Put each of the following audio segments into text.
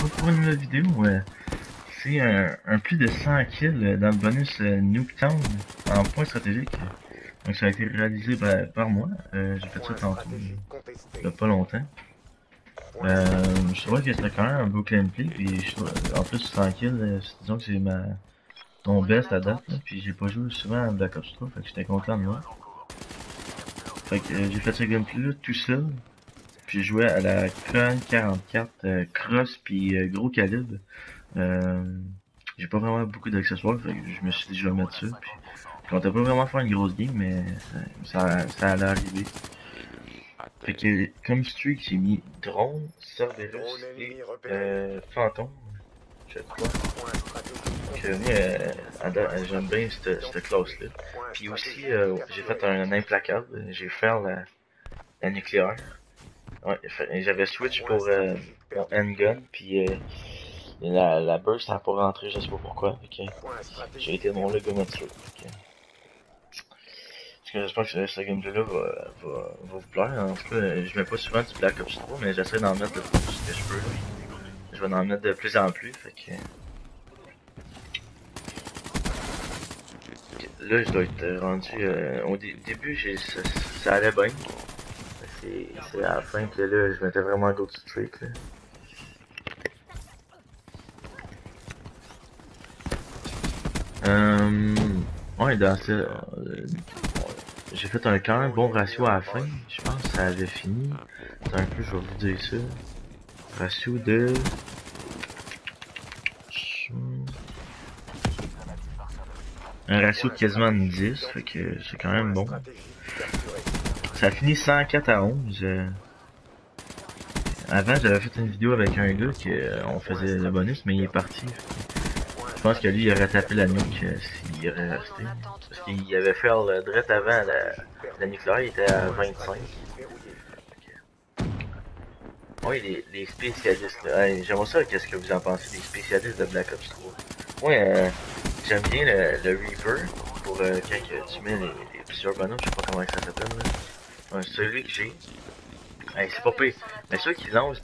retrouve pour une nouvelle vidéo. C'est un plus de 100 kills dans le bonus Nuketown en point stratégique. Donc ça a été réalisé par moi. J'ai fait ça tantôt, il y a pas longtemps. Je trouvais que c'était quand même un beau gameplay. Puis en plus 100 kills, disons que c'est mon best à date. Là, puis j'ai pas joué souvent à Black Ops 3, fait que j'étais content de moi. Fait que j'ai fait ce gameplay là tout seul. Puis j'ai joué à la Con 44 Cross puis gros calibre. J'ai pas vraiment beaucoup d'accessoires, fait que je me suis dit je vais mettre ça. Puis je comptais pas vraiment faire une grosse game, mais ça allait arriver. Fait que comme streak, j'ai mis drone, Cerberus et fantôme, je crois. Que moi, j'aime bien cette classe-là. Puis aussi, j'ai fait un implacable, j'ai fait la nucléaire. Ouais, j'avais switch pour mon handgun, puis la burst ça a pas rentré, je sais pas pourquoi. J'ai été mon le mettre ça. J'espère que ce gameplay-là va vous plaire. En tout cas, je mets pas souvent du Black Ops 3, mais j'essaie d'en mettre le plus que je peux. Là. Je vais en mettre de plus en plus. Fait que... Là, je dois être rendu. Au début, ça allait bien. C'est à la fin que là, je m'étais vraiment go to streak. Là. Ouais, dans ça, j'ai fait un quand même bon ratio à la fin. Je pense que ça avait fini. Attends un peu, je vais vous dire ça. Ratio de... Un ratio de quasiment 10, fait que c'est quand même bon. Ça a fini 104 à 11. Avant, j'avais fait une vidéo avec un gars que on faisait le bonus, mais il est parti. Je pense que lui, il aurait tapé la nuque s'il aurait resté. Parce qu'il avait fait le direct avant la nucléaire, il était à 25. Oui, les spécialistes, là. Hey, j'aimerais ça, qu'est-ce que vous en pensez des spécialistes de Black Ops 3? Moi, j'aime bien le Reaper pour quand tu mets les plusieurs bonhommes, je sais pas comment ça s'appelle, là. Ouais, celui que j'ai. Hey, c'est pas pire. Mais ceux qui lancent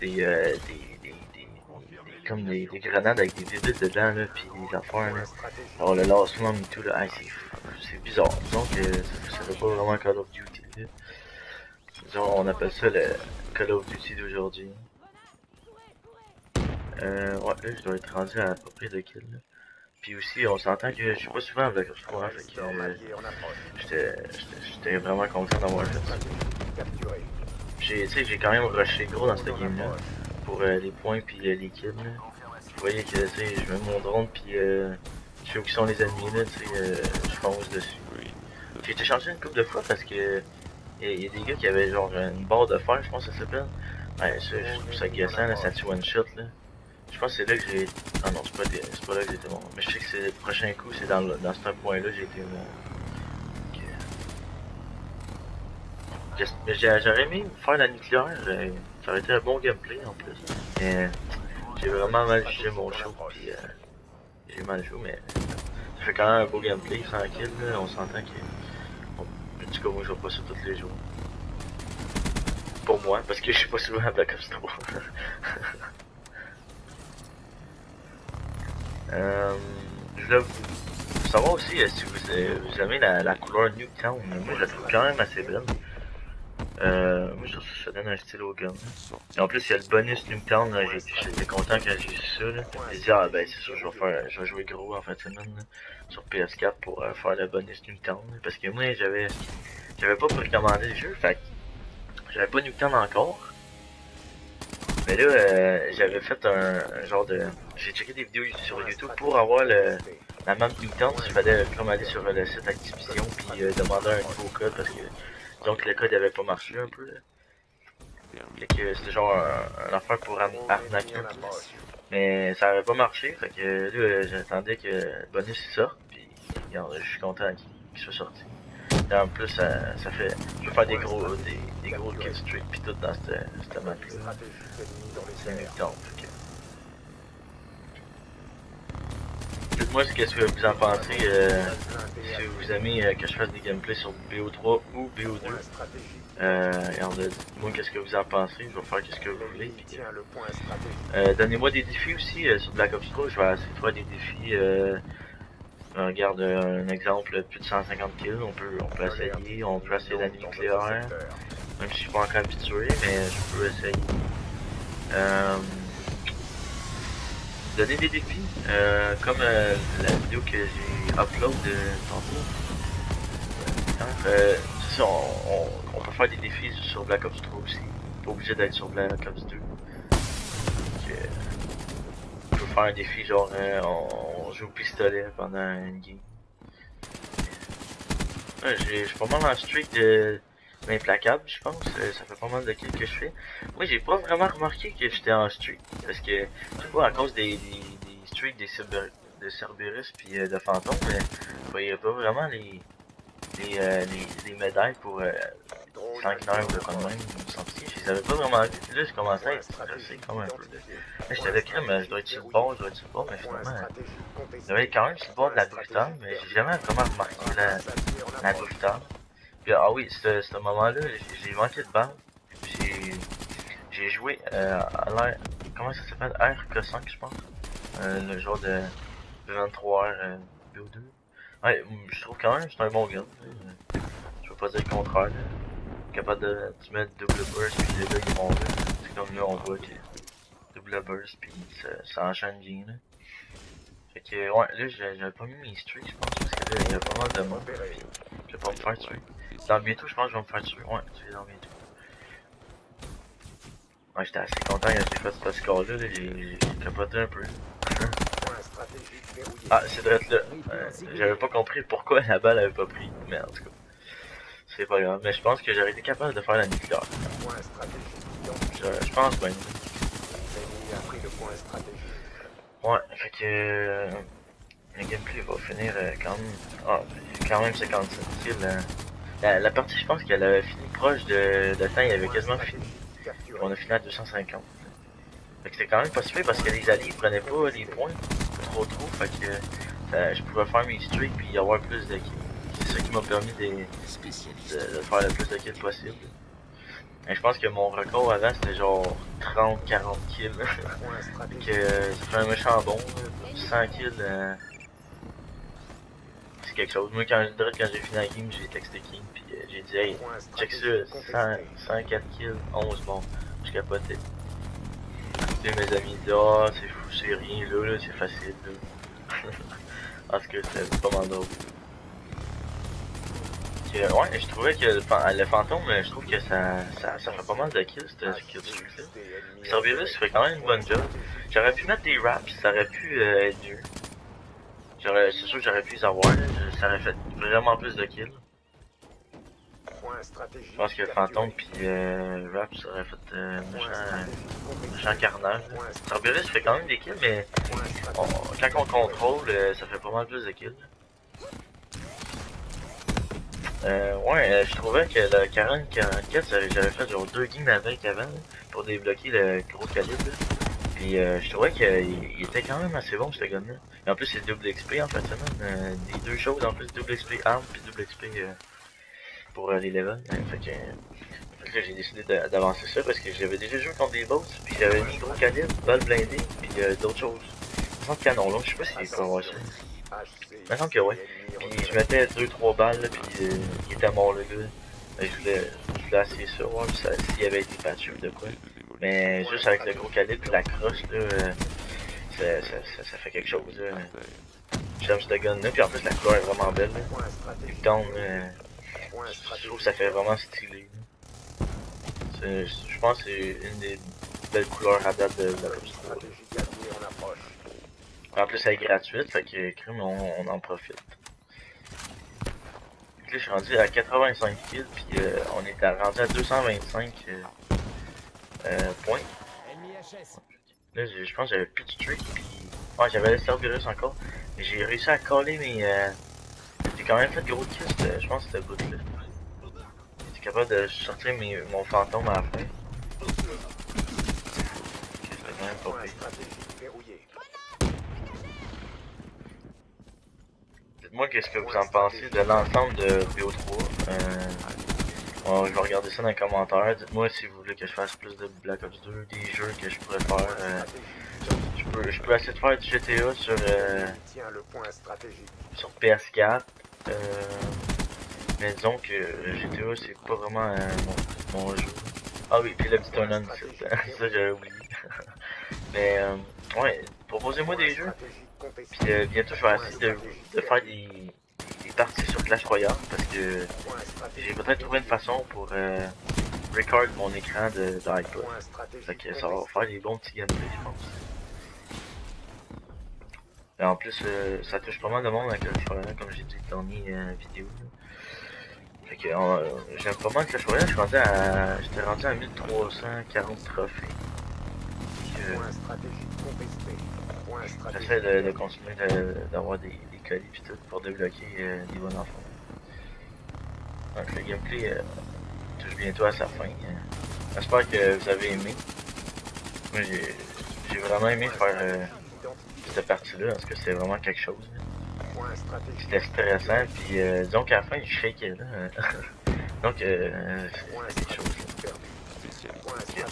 comme des grenades avec des bébés dedans, là, pis des affaires, là. Alors, le last flamme et tout, là, hey, c'est bizarre. Disons que ça fait pas vraiment Call of Duty, là. Disons, on appelle ça le Call of Duty d'aujourd'hui. Ouais, là, je dois être rendu à peu près de kill, là. Puis aussi, on s'entend que je suis pas souvent avec Black Ops 3, hein, fait que j'étais vraiment content d'avoir fait ça. J'ai quand même rushé gros dans cette game-là, pour les points puis les kills, là. Vous voyez que, tu sais, je mets mon drone puis je sais où sont les ennemis, là, tu sais, je fonce dessus. J'ai été changé une couple de fois parce que il y a des gars qui avaient genre une barre de fer, je pense que ça s'appelle. Ouais, ça, je trouve ça agaçant, là, ça tue one shot, là. Je pense que c'est là que j'ai... Ah non, c'est pas là que j'ai été bon. Mais je sais que c'est le prochain coup, c'est dans ce point-là j'ai été bon. Okay. Mais j'aurais aimé faire la nucléaire, ça aurait été un bon gameplay en plus. Mais j'ai vraiment mal jugé mon show, puis j'ai mal joué, mais ça fait quand même un beau gameplay, tranquille, là. On s'entend que... Bon, en tout cas, moi je vois pas ça tous les jours. Pour moi, parce que je suis pas souvent à Black Ops 3. Je voulais vous savoir aussi si vous aimez la couleur Nuketown. Moi je la trouve quand même assez belle. Moi je trouve que ça donne un style au gun. Et en plus il y a le bonus Nuketown, j'étais content quand j'ai vu ça. J'ai dit ah ben c'est sûr je vais jouer gros en fin de semaine là, sur PS4 pour faire le bonus Nuketown. Parce que moi j'avais pas précommandé le jeu, fait que j'avais pas Nuketown encore. Mais là, j'avais fait un genre de... J'ai checké des vidéos sur YouTube pour avoir la map Nuketown. Il fallait comme aller sur le site Activision puis demander un nouveau code parce que donc le code avait pas marché un peu. Là. Fait que c'était genre un affaire pour arnaquer. Mais ça avait pas marché, fait que là j'attendais que le bonus il sorte. Puis regarde, je suis content qu'il soit sorti. Et en plus, ça fait. Je vais faire des gros kill streak pis tout dans cette map là. C'est Nuketown, fait que. dites-moi ce que vous en pensez, si vous aimez que je fasse des gameplays sur BO3 ou BO2. Regardez, dites-moi qu'est-ce que vous en pensez, je vais faire qu'est-ce que vous voulez. Donnez-moi des défis aussi sur Black Ops 3, je vais essayer de faire des défis. Regarde un exemple, plus de 150 kills, on peut essayer, on peut essayer la nuit nucléaire, même si je suis pas encore habitué, mais je peux essayer. Donner des défis, comme la vidéo que j'ai upload tantôt. C'est ça, on peut faire des défis sur Black Ops 3 aussi, pas obligé d'être sur Black Ops 2. On peut faire un défi genre on joue au pistolet pendant une game. J'ai pas mal en streak de l'implacable, je pense. Ça fait pas mal de kills que je fais. Moi, j'ai pas vraiment remarqué que j'étais en streak. Parce que, je sais pas, à cause des streaks de Cerberus puis de Fantôme, mais je voyais pas vraiment les médailles pour sanguinaire ou de quoi de même. Je les avais pas vraiment vues. Puis là, je commençais à être stressé comme un peu. Là, j'étais là, crème, je dois être sur le bord, mais finalement, je devais être quand même sur le bord de la brutale, mais j'ai jamais vraiment remarqué la brutale. Puis, ah oui, ce moment-là, j'ai manqué de balle. J'ai joué à l'air, comment ça s'appelle? RK5, je pense. Le genre de 23R BO2. Ouais, je trouve quand même que c'est un bon gun. Je veux pas dire le contraire. Là. Capable de mettre double burst puis les gars ils vont là. C'est comme là on voit que double burst puis ça enchaîne bien là. Fait que ouais, là j'avais pas mis mes streaks je pense parce que là il y a pas mal de monde. Je vais pas me faire tuer. Dans bientôt je pense que je vais me faire tuer. Ouais, tu es dans bientôt. Ouais, j'étais assez content quand j'ai fait ce score là, j'ai capoté un peu. Ah, c'est direct là. J'avais pas compris pourquoi la balle avait pas pris, mais en tout cas. C'est pas grave, mais je pense que j'aurais été capable de faire la nucléaire. Je pense bien. Ouais, fait que le gameplay va finir quand même 57 kills. La partie, je pense qu'elle avait fini proche de temps, il avait quasiment fini. On a fini à 250. Fait que c'était quand même pas super parce que les alliés prenaient pas les points trop, fait que je pouvais faire mes streaks puis avoir plus de kills. C'est ça qui m'a permis de faire le plus de kills possible. Et je pense que mon record avant c'était genre 30-40 kills. Que ça fait un méchant bon. 100 kills, c'est quelque chose. Moi quand j'ai fini la game, j'ai texté King puis j'ai dit hey, check ça, 104 kills, 11 bon. Je capotais. Et mes amis disaient oh c'est fou, c'est rien là c'est facile là. Parce que c'était pas mal drôle. Ouais, je trouvais que le fantôme, je trouve que ça fait pas mal de kills, ce kill streak là. Cerberus fait quand même une bonne job. J'aurais pu mettre des wraps, ça aurait pu être mieux. C'est sûr que j'aurais pu les avoir, ça aurait fait vraiment plus de kills. Je pense que fantôme pis wrap ça aurait fait méchant carnage. Cerberus fait quand même des kills, mais quand on contrôle, ça fait pas mal plus de kills. Je trouvais que le 40-44, j'avais fait genre 2 games avec avant pour débloquer le gros calibre. Puis je trouvais qu'il était quand même assez bon ce gun-là. Et en plus c'est double XP en fait semaine. Les deux choses en plus, double XP arme puis double XP pour les levels. Fait que j'ai décidé d'avancer ça parce que j'avais déjà joué contre des boss. Puis j'avais mis gros calibre, balle blindée, puis d'autres choses. Sans canon long, je sais pas si c'est pour avoir ça. Il me semble que ouais. Puis je mettais 2-3 balles, là, puis il était mort le gars. Je voulais essayer ça, voir s'il avait été patché ou de quoi. Mais juste avec le gros calibre et la croche, là, ça fait quelque chose. J'aime ce gun là, puis en plus la couleur est vraiment belle. Le ton, je trouve que ça fait vraiment stylé. Je pense que c'est une des belles couleurs à date de la Ops 3. En plus elle est gratuite, fait que crime on en profite. Là je suis rendu à 85 kills, puis on est rendu à 225 points. Là je pense que j'avais plus de streak, puis ouais j'avais le Cerberus encore. J'ai réussi à coller mes... j'ai quand même fait gros de kills, je pense que c'était bout là. J'étais capable de sortir mon fantôme à la fin. C'est quand même pas pire. dites-moi qu'est-ce que vous en pensez de l'ensemble de BO3. Je vais regarder ça dans les commentaires. Dites-moi si vous voulez que je fasse plus de Black Ops 2, des jeux que je pourrais faire. Je peux essayer de faire du GTA sur PS4. Mais disons que GTA c'est pas vraiment mon jeu. Ah oui, puis le petit Tonan, ça j'avais oublié. Mais ouais, proposez-moi des jeux. Puis bientôt je vais essayer de faire des parties sur Clash Royale parce que j'ai peut-être trouvé une façon pour record mon écran de iPod. Fait que ça va faire des bons petits gameplays je pense. Et en plus ça touche pas mal de monde avec Clash Royale comme j'ai dit dans mes vidéos. Fait que j'aime pas mal Clash Royale, j'étais rendu à 1340 trophées. J'essaie de continuer d'avoir des colis pis tout pour débloquer des bons enfants. Donc le gameplay touche bientôt à sa fin. J'espère que vous avez aimé. Moi j'ai vraiment aimé faire cette partie-là parce que c'est vraiment quelque chose. C'était stressant puis disons qu'à la fin je shakais là. Donc c'est quelque chose. Okay.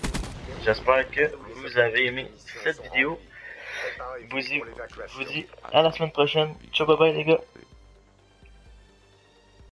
J'espère que vous avez aimé cette vidéo. Je vous dis à la semaine prochaine. Ciao bye bye les gars.